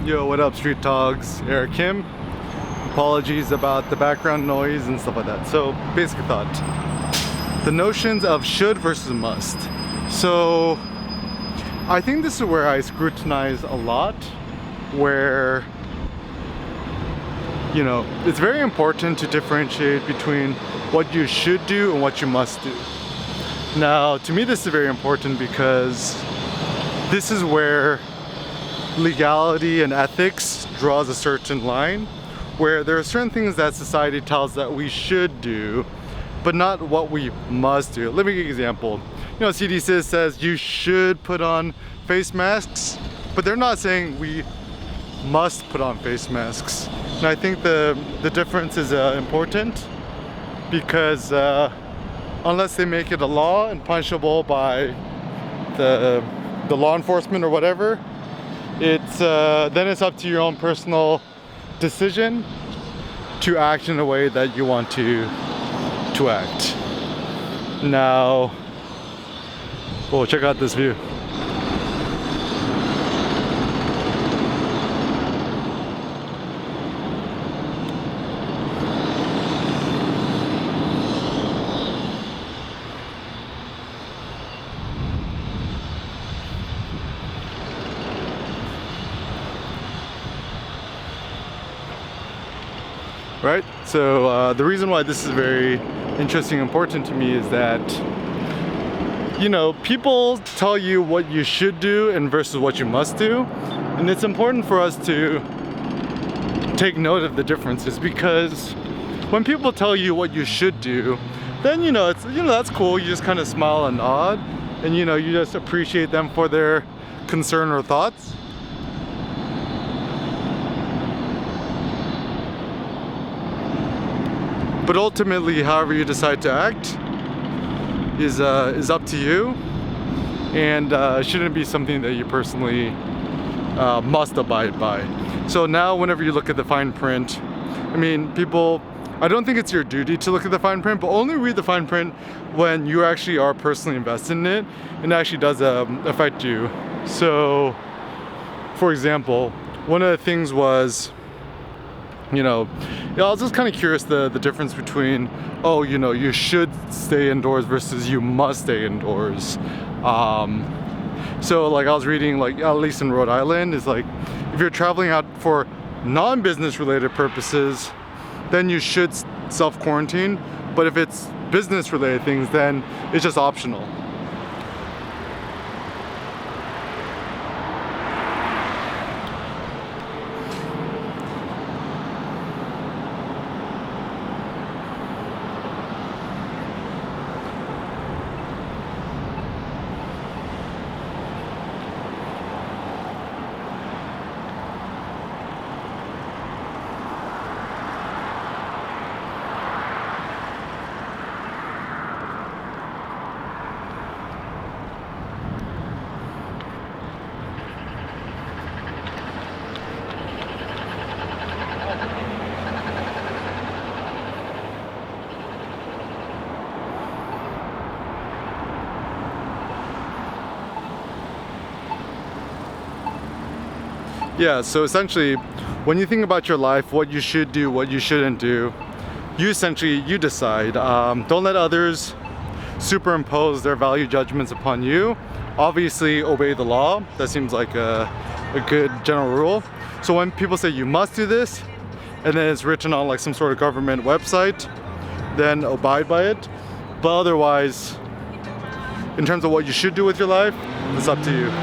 Yo, what up, Street Dogs? Eric Kim. Apologies about the background noise and stuff like that. So, basic thought. The notions of should versus must. So, I think this is where I scrutinize a lot, where, you know, it's very important to differentiate between what you should do and what you must do. Now, to me, this is very important because this is where legality and ethics draws a certain line, where there are certain things that society tells that we should do, but not what we must do. Let me give you an example. You know, CDC says you should put on face masks, but they're not saying we must put on face masks. And I think the difference is important because unless they make it a law and punishable by the law enforcement or whatever, it's then it's up to your own personal decision to act in a way that you want to act. Now, oh, check out this view. Right? So the reason why this is very interesting and important to me is that, you know, people tell you what you should do and versus what you must do, and it's important for us to take note of the differences, because when people tell you what you should do, then it's that's cool. You just kind of smile and nod, and you just appreciate them for their concern or thoughts. But ultimately, however you decide to act is up to you, and shouldn't be something that you personally must abide by. So now, whenever you look at the fine print, I mean, I don't think it's your duty to look at the fine print, but only read the fine print when you actually are personally invested in it and it actually does affect you. So, for example, one of the things was, I was just kind of curious the difference between, you should stay indoors versus you must stay indoors. So like I was reading, like at least in Rhode Island, is like if you're traveling out for non-business related purposes, then you should self-quarantine. But if it's business related things, then it's just optional. Yeah, so essentially, when you think about your life, what you should do, what you shouldn't do, you decide. Don't let others superimpose their value judgments upon you. Obviously, obey the law. That seems like a good general rule. So when people say you must do this, and then it's written on like some sort of government website, then abide by it. But otherwise, in terms of what you should do with your life, it's up to you.